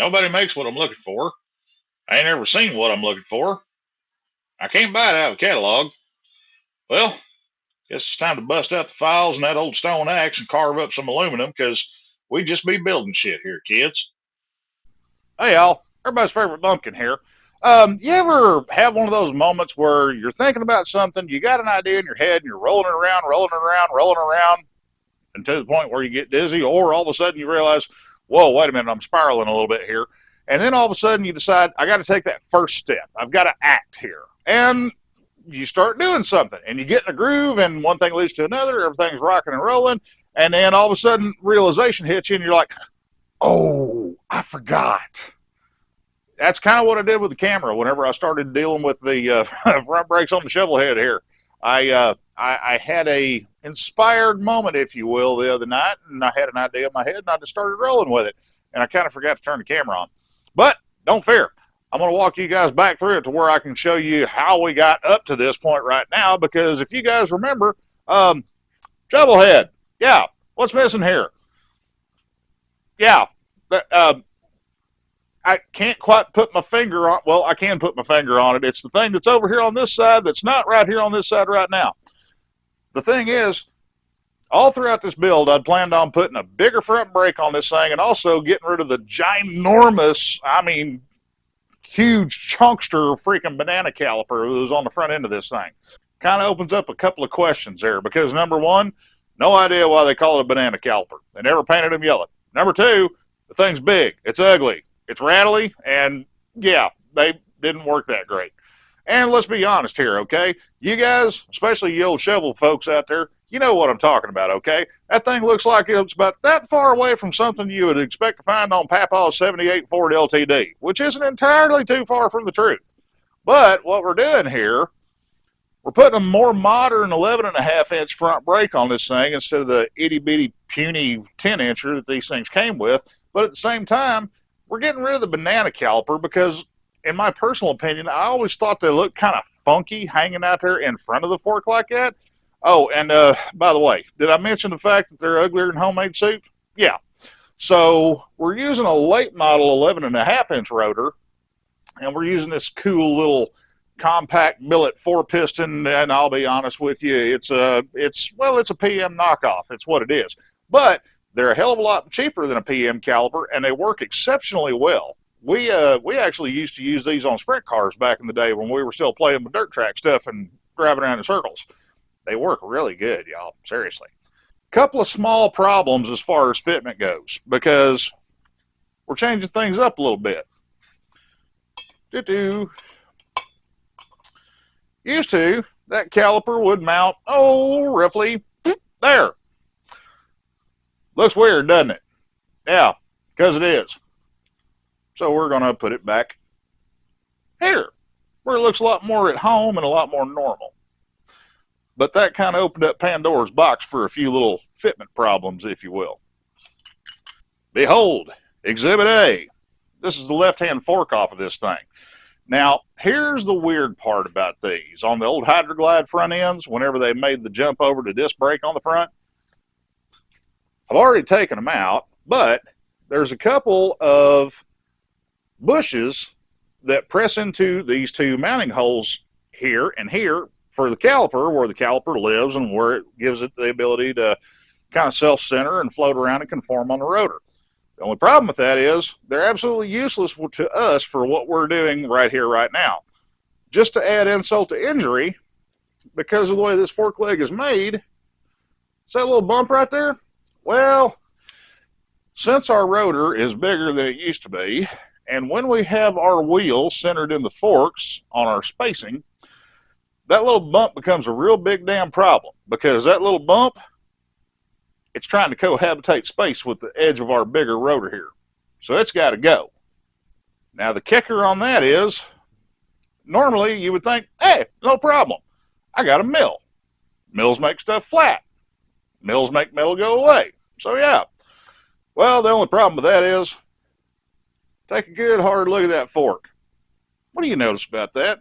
Nobody makes what I'm looking for. I ain't ever seen what I'm looking for. I can't buy it out of a catalog. Well, guess it's time to bust out the files and that old stone axe and carve up some aluminum, because we just be building shit here, kids. Hey, y'all. Everybody's favorite bumpkin here. You ever have one of those moments where you're thinking about something, you got an idea in your head, and you're rolling it around, rolling it around, rolling it around, and to the point where you get dizzy, or all of a sudden you realize, whoa, wait a minute, I'm spiraling a little bit here. And then all of a sudden you decide, I got to take that first step. I've got to act here. And you start doing something, and you get in a groove, and one thing leads to another, everything's rocking and rolling, and then all of a sudden realization hits you, and you're like, oh, I forgot. That's kind of what I did with the camera whenever I started dealing with the front brakes on the shovel head here. I had a inspired moment, if you will, the other night, and I had an idea in my head, and I just started rolling with it, and I kind of forgot to turn the camera on. But don't fear, I'm going to walk you guys back through it to where I can show you how we got up to this point right now, because if you guys remember, shovel head, yeah, what's missing here? Yeah, I can't quite put my finger on. Well, I can put my finger on it. It's the thing that's over here on this side that's not right here on this side right now. The thing is, all throughout this build, I'd planned on putting a bigger front brake on this thing and also getting rid of the ginormous, I mean, huge chunkster freaking banana caliper that was on the front end of this thing. Kind of opens up a couple of questions there, because number one, no idea why they call it a banana caliper. They never painted them yellow. Number two, the thing's big. It's ugly. It's rattly, and yeah, they didn't work that great. And let's be honest here, okay? You guys, especially you old shovel folks out there, you know what I'm talking about, okay? That thing looks like it's about that far away from something you would expect to find on Papaw's 78 Ford LTD, which isn't entirely too far from the truth. But what we're doing here, we're putting a more modern 11.5-inch front brake on this thing instead of the itty-bitty puny 10-incher that these things came with. But at the same time, we're getting rid of the banana caliper because, in my personal opinion, I always thought they looked kind of funky hanging out there in front of the fork like that. Oh, and by the way, did I mention the fact that they're uglier than homemade soup? Yeah. So we're using a late model 11.5-inch rotor, and we're using this cool little compact billet 4-piston. And I'll be honest with you, it's a PM knockoff. It's what it is. But they're a hell of a lot cheaper than a PM caliper, and they work exceptionally well. We actually used to use these on sprint cars back in the day when we were still playing with dirt track stuff and driving around in circles. They work really good, y'all. Seriously. Couple of small problems as far as fitment goes, because we're changing things up a little bit. Used to, that caliper would mount, roughly there. Looks weird, doesn't it? Yeah, because it is. So we're going to put it back here, where it looks a lot more at home and a lot more normal. But that kind of opened up Pandora's box for a few little fitment problems, if you will. Behold, Exhibit A. This is the left-hand fork off of this thing. Now, here's the weird part about these. On the old Hydroglide front ends, whenever they made the jump over to disc brake on the front, I've already taken them out, but there's a couple of bushes that press into these two mounting holes here and here for the caliper, where the caliper lives and where it gives it the ability to kind of self-center and float around and conform on the rotor. The only problem with that is they're absolutely useless to us for what we're doing right here, right now. Just to add insult to injury, because of the way this fork leg is made, see that little bump right there? Well, since our rotor is bigger than it used to be, and when we have our wheel centered in the forks on our spacing, that little bump becomes a real big damn problem, because that little bump, it's trying to cohabitate space with the edge of our bigger rotor here. So it's got to go. Now the kicker on that is, normally you would think, hey, no problem. I got a mill. Mills make stuff flat. Mills make metal go away. So yeah. Well, the only problem with that is, take a good hard look at that fork. What do you notice about that?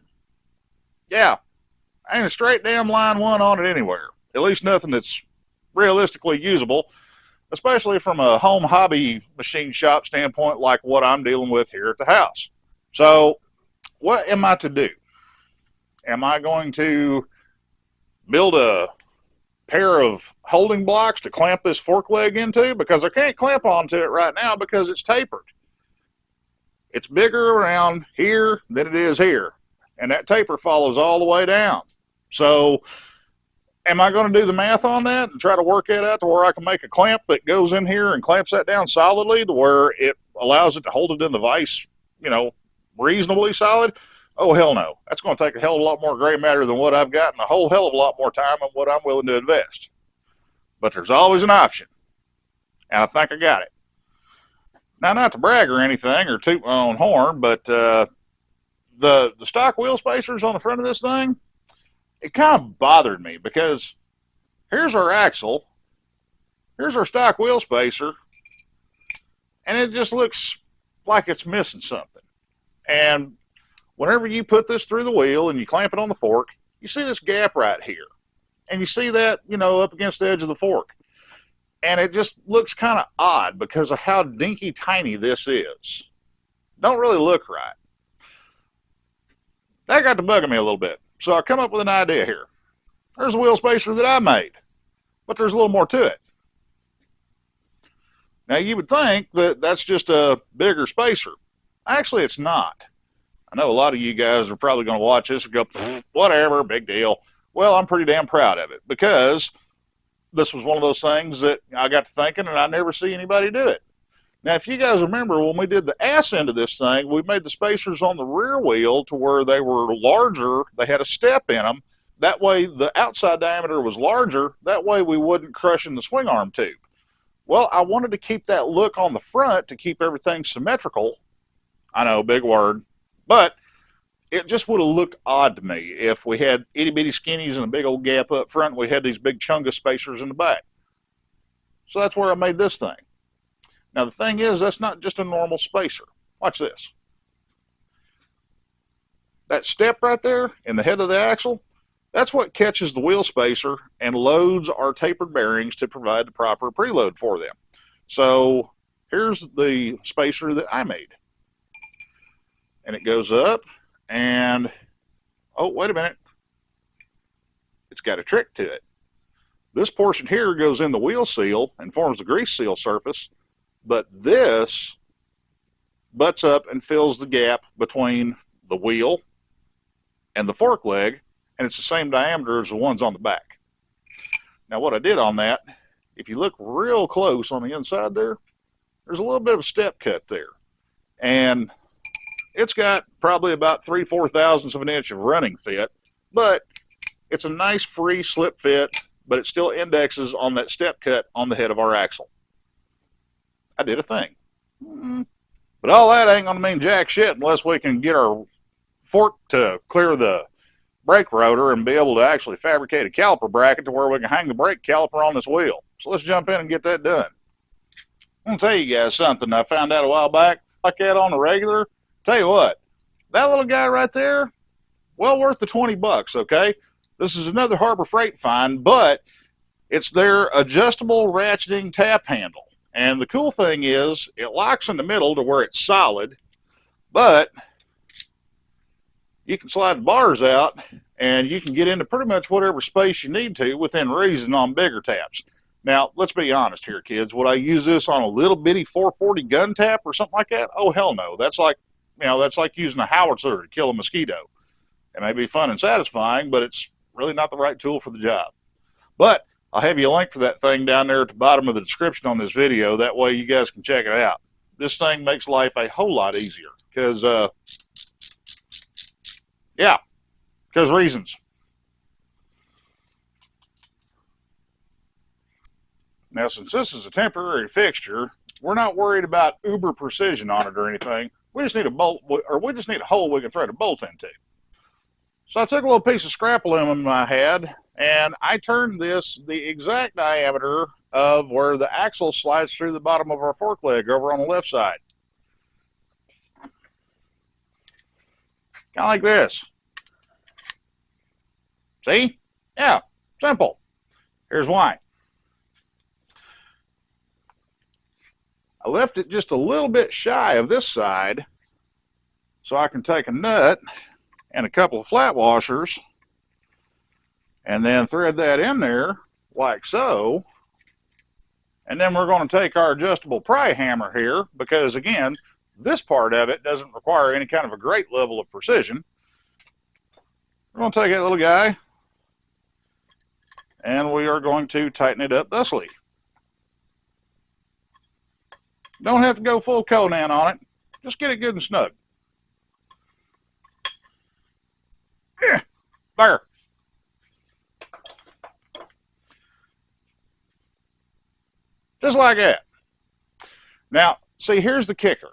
Yeah, ain't a straight damn line one on it anywhere. At least nothing that's realistically usable. especially from a home hobby machine shop standpoint like what I'm dealing with here at the house. So what am I to do? Am I going to build a pair of holding blocks to clamp this fork leg into? Because I can't clamp onto it right now because it's tapered. It's bigger around here than it is here, and that taper follows all the way down. So am I going to do the math on that and try to work it out to where I can make a clamp that goes in here and clamps that down solidly to where it allows it to hold it in the vise, reasonably solid? Oh, hell no. That's going to take a hell of a lot more gray matter than what I've got and a whole hell of a lot more time and what I'm willing to invest. But there's always an option, and I think I got it. Now, not to brag or anything or toot my own horn, but the stock wheel spacers on the front of this thing, it kind of bothered me because here's our axle, here's our stock wheel spacer, and it just looks like it's missing something. And whenever you put this through the wheel and you clamp it on the fork, you see this gap right here. And you see that, up against the edge of the fork. And it just looks kind of odd because of how dinky tiny this is. Don't really look right. That got to bugging me a little bit. So I come up with an idea here. There's a wheel spacer that I made, but there's a little more to it. Now you would think that that's just a bigger spacer. Actually, it's not. I know a lot of you guys are probably going to watch this and go, whatever, big deal. Well, I'm pretty damn proud of it because this was one of those things that I got to thinking and I never see anybody do it. Now, if you guys remember when we did the ass end of this thing, we made the spacers on the rear wheel to where they were larger. They had a step in them. That way the outside diameter was larger. That way we wouldn't crush in the swing arm tube. Well, I wanted to keep that look on the front to keep everything symmetrical. I know, big word. But it just would have looked odd to me if we had itty-bitty skinnies and a big old gap up front and we had these big chungus spacers in the back. So that's where I made this thing. Now the thing is, that's not just a normal spacer. Watch this. That step right there in the head of the axle, that's what catches the wheel spacer and loads our tapered bearings to provide the proper preload for them. So here's the spacer that I made. And it goes up and, oh, wait a minute. It's got a trick to it. This portion here goes in the wheel seal and forms the grease seal surface, but this butts up and fills the gap between the wheel and the fork leg, and it's the same diameter as the ones on the back. Now what I did on that, if you look real close on the inside there, there's a little bit of a step cut there. And it's got probably about 3/4 thousandths of an inch of running fit, but it's a nice free slip fit, but it still indexes on that step cut on the head of our axle. I did a thing. But all that ain't going to mean jack shit unless we can get our fork to clear the brake rotor and be able to actually fabricate a caliper bracket to where we can hang the brake caliper on this wheel. So let's jump in and get that done. I'm going to tell you guys something I found out a while back, like that on the regular. Tell you what, that little guy right there, well worth the 20 bucks, okay? This is another Harbor Freight find, but it's their adjustable ratcheting tap handle. And the cool thing is, it locks in the middle to where it's solid, but you can slide the bars out and you can get into pretty much whatever space you need to within reason on bigger taps. Now, let's be honest here, kids. Would I use this on a little bitty 440 gun tap or something like that? Oh, hell no. That's like using a howitzer to kill a mosquito. It may be fun and satisfying, but it's really not the right tool for the job. But I'll have you a link for that thing down there at the bottom of the description on this video. That way you guys can check it out. This thing makes life a whole lot easier because, because reasons. Now, since this is a temporary fixture, we're not worried about uber precision on it or anything. We just need a bolt, or we just need a hole we can thread a bolt into. So I took a little piece of scrap aluminum I had, and I turned this the exact diameter of where the axle slides through the bottom of our fork leg over on the left side. Kind of like this. See? Yeah, simple. Here's why. I left it just a little bit shy of this side so I can take a nut and a couple of flat washers and then thread that in there like so. And then we're going to take our adjustable pry hammer here because, again, this part of it doesn't require any kind of a great level of precision. We're going to take that little guy and we are going to tighten it up thusly. Don't have to go full Conan on it. Just get it good and snug. Yeah, there. Just like that. Now, see, here's the kicker.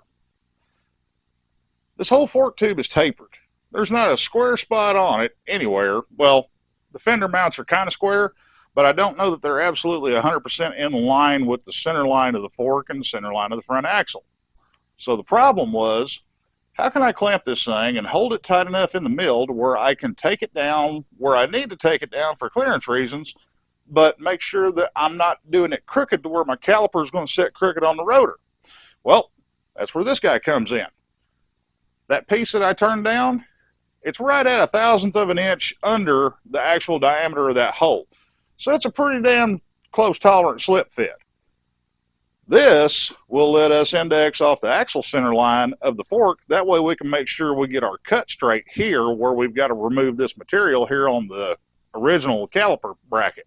This whole fork tube is tapered. There's not a square spot on it anywhere. Well, the fender mounts are kind of square, but I don't know that they're absolutely 100% in line with the center line of the fork and the center line of the front axle. So the problem was, how can I clamp this thing and hold it tight enough in the mill to where I can take it down where I need to take it down for clearance reasons, but make sure that I'm not doing it crooked to where my caliper is going to sit crooked on the rotor? Well, that's where this guy comes in. That piece that I turned down, it's right at 1/1000th of an inch under the actual diameter of that hole. So it's a pretty damn close tolerant slip fit. This will let us index off the axle center line of the fork. That way we can make sure we get our cut straight here where we've got to remove this material here on the original caliper bracket.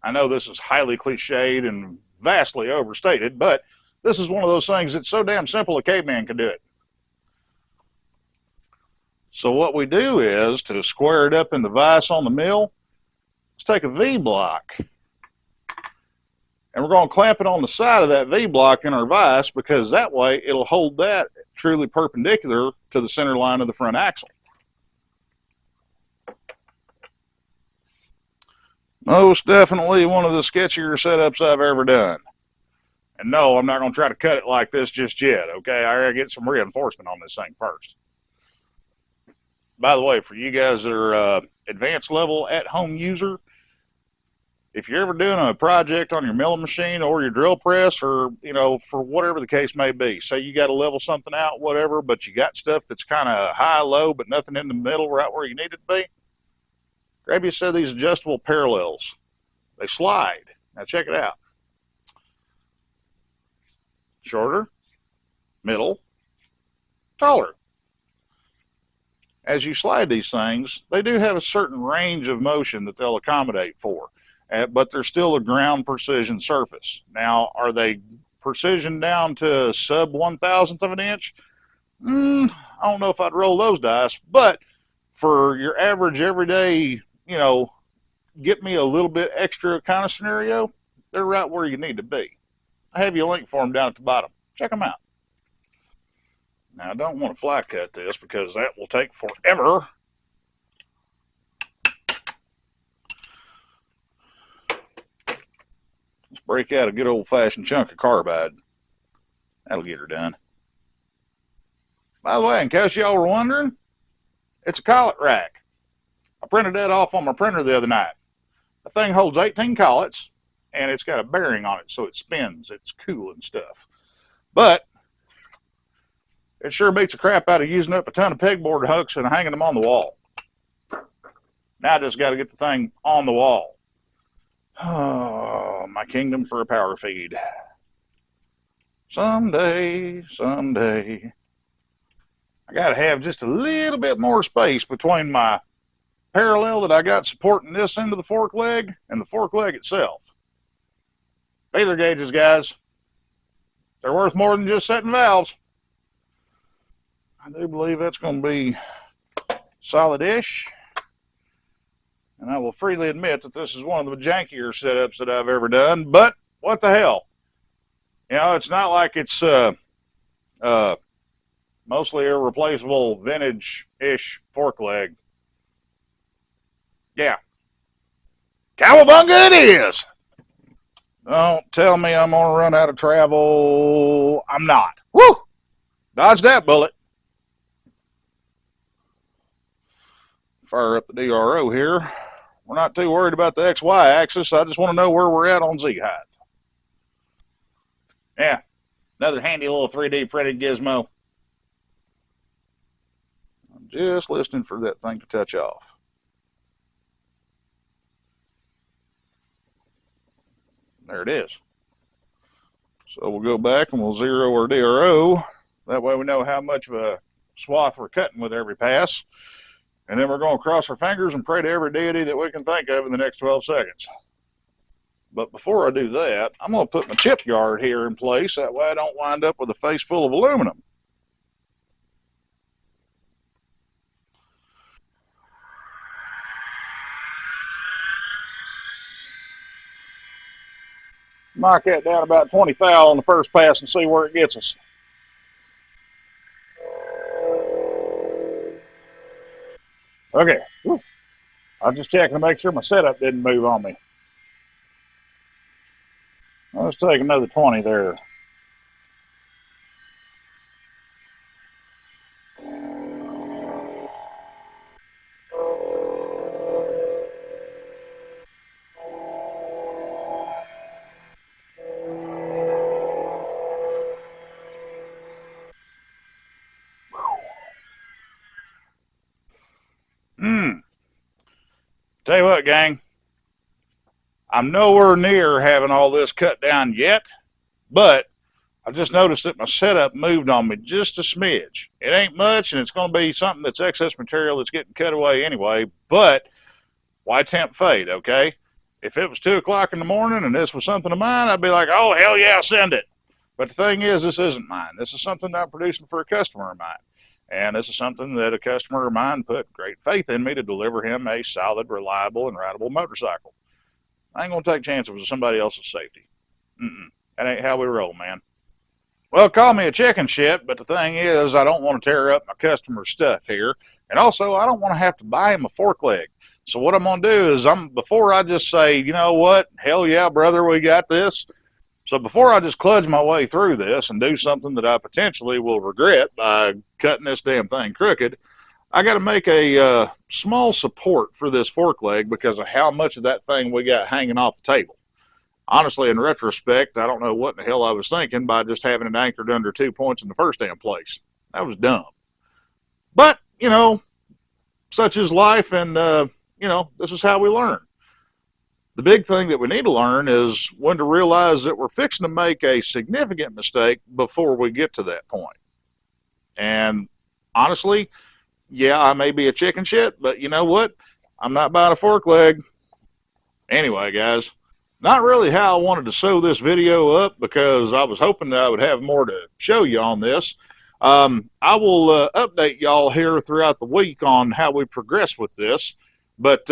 I know this is highly cliched and vastly overstated, but this is one of those things that's so damn simple a caveman can do it. So what we do is, to square it up in the vise on the mill, let's take a V-block. And we're going to clamp it on the side of that V-block in our vise because that way it'll hold that truly perpendicular to the center line of the front axle. Most definitely one of the sketchier setups I've ever done. And no, I'm not going to try to cut it like this just yet, okay? I gotta get some reinforcement on this thing first. By the way, for you guys that are advanced level at-home user, if you're ever doing a project on your milling machine or your drill press, or, you know, for whatever the case may be, say you got to level something out, whatever, but you got stuff that's kind of high, low, but nothing in the middle right where you need it to be, grab you a set of these adjustable parallels. They slide. Now check it out. Shorter, middle, taller. As you slide these things, they do have a certain range of motion that they'll accommodate for, but they're still a ground precision surface. Now, are they precision down to sub 1/1000th of an inch? I don't know if I'd roll those dice, but for your average everyday, you know, get me a little bit extra kind of scenario, they're right where you need to be. I have you a link for them down at the bottom. Check them out. Now, I don't want to fly cut this because that will take forever. Let's break out a good old-fashioned chunk of carbide. That'll get her done. By the way, in case y'all were wondering, it's a collet rack. I printed that off on my printer the other night. The thing holds 18 collets, and it's got a bearing on it, so it spins. It's cool and stuff. But it sure beats the crap out of using up a ton of pegboard hooks and hanging them on the wall. Now I just got to get the thing on the wall. Oh, my kingdom for a power feed. Someday, someday. I got to have just a little bit more space between my parallel that I got supporting this end of the fork leg and the fork leg itself. Feeler gauges, guys. They're worth more than just setting valves. I do believe that's going to be solid-ish. And I will freely admit that this is one of the jankier setups that I've ever done. But what the hell? You know, it's not like it's mostly a replaceable vintage-ish fork leg. Yeah. Cowabunga it is! Don't tell me I'm going to run out of travel. I'm not. Woo! Dodge that bullet. Fire up the DRO here. We're not too worried about the XY axis. I just want to know where we're at on Z height. Yeah. Another handy little 3D printed gizmo. I'm just listening for that thing to touch off. There it is. So we'll go back and we'll zero our DRO. That way we know how much of a swath we're cutting with every pass. And then we're going to cross our fingers and pray to every deity that we can think of in the next 12 seconds. But before I do that, I'm going to put my chip guard here in place. That way I don't wind up with a face full of aluminum. Knock that down about 20 thou on the first pass and see where it gets us. Okay. I was just checking to make sure my setup didn't move on me. Let's take another 20 there. Tell you what, gang, I'm nowhere near having all this cut down yet, but I just noticed that my setup moved on me just a smidge. It ain't much, and it's going to be something that's excess material that's getting cut away anyway, but why tempt fate, okay? If it was 2 o'clock in the morning and this was something of mine, I'd be like, oh, hell yeah, send it. But the thing is, this isn't mine. This is something that I'm producing for a customer of mine. And this is something that a customer of mine put great faith in me to deliver him a solid, reliable, and rideable motorcycle. I ain't going to take chances with somebody else's safety. That ain't how we roll, man. Well, call me a chicken shit, but the thing is, I don't want to tear up my customer's stuff here. And also, I don't want to have to buy him a fork leg. So what I'm going to do is, before I just say, you know what, hell yeah, brother, we got this. So before I just kludge my way through this and do something that I potentially will regret by cutting this damn thing crooked, I got to make a small support for this fork leg because of how much of that thing we got hanging off the table. Honestly, in retrospect, I don't know what in the hell I was thinking by just having it anchored under 2 points in the first damn place. That was dumb. But, such is life, and, this is how we learn. The big thing that we need to learn is when to realize that we're fixing to make a significant mistake before we get to that point. And honestly, yeah, I may be a chicken shit, but you know what? I'm not buying a fork leg. Anyway, guys, not really how I wanted to sew this video up because I was hoping that I would have more to show you on this. I will update y'all here throughout the week on how we progress with this, but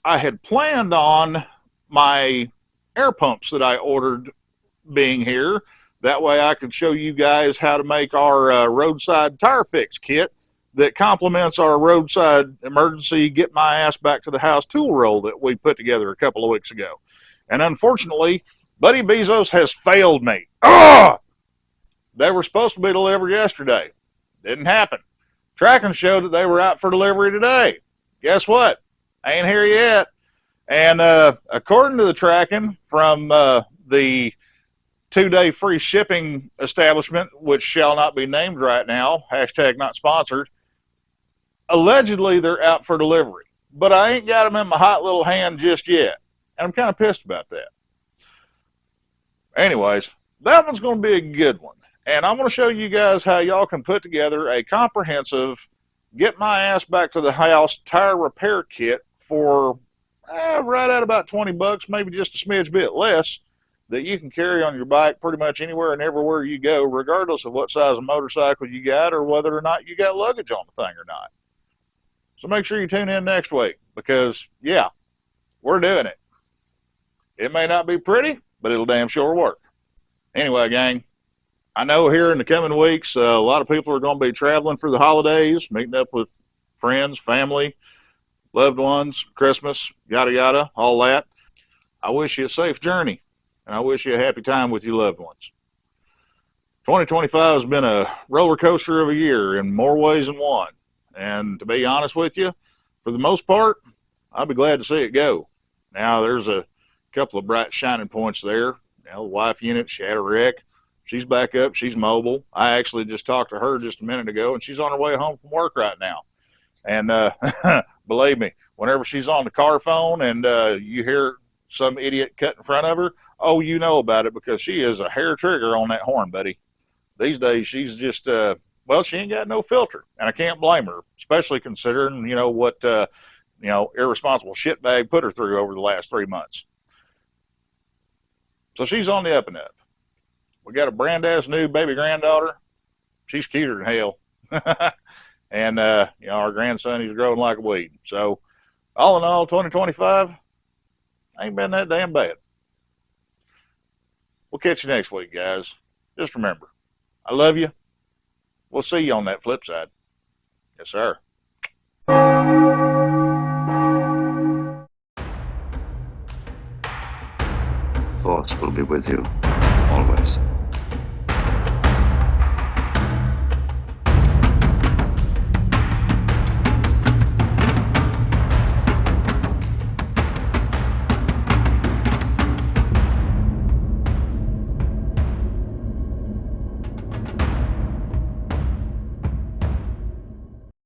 I had planned on my air pumps that I ordered being here. That way I could show you guys how to make our roadside tire fix kit that complements our roadside emergency get my ass back to the house tool roll that we put together a couple of weeks ago. And unfortunately, Buddy Bezos has failed me. They were supposed to be delivered yesterday. Didn't happen. Tracking showed that they were out for delivery today. Guess what? Ain't here yet. And according to the tracking from the 2-day free shipping establishment, which shall not be named right now, hashtag not sponsored, allegedly they're out for delivery. But I ain't got them in my hot little hand just yet. And I'm kind of pissed about that. Anyways, that one's going to be a good one. And I'm going to show you guys how y'all can put together a comprehensive get my ass back to the house tire repair kit for right at about 20 bucks, maybe just a smidge bit less, that you can carry on your bike pretty much anywhere and everywhere you go, regardless of what size of motorcycle you got or whether or not you got luggage on the thing or not. So make sure you tune in next week because, yeah, we're doing it. It may not be pretty, but it'll damn sure work. Anyway, gang, I know here in the coming weeks, a lot of people are going to be traveling for the holidays, meeting up with friends, family, loved ones, Christmas, yada, yada, all that. I wish you a safe journey, and I wish you a happy time with your loved ones. 2025 has been a roller coaster of a year in more ways than one. And to be honest with you, for the most part, I'll be glad to see it go. Now, there's a couple of bright shining points there. The wife unit, she had a wreck. She's back up. She's mobile. I actually just talked to her just a minute ago, and she's on her way home from work right now. And believe me, whenever she's on the car phone and you hear some idiot cut in front of her, oh, you know about it, because she is a hair trigger on that horn, buddy. These days, she's just, well, she ain't got no filter. And I can't blame her, especially considering, what, irresponsible shitbag put her through over the last 3 months. So she's on the up and up. We got a brand ass new baby granddaughter. She's cuter than hell. And, our grandson, he's growing like a weed. So, all in all, 2025 ain't been that damn bad. We'll catch you next week, guys. Just remember, I love you. We'll see you on that flip side. Yes, sir. Force will be with you, always.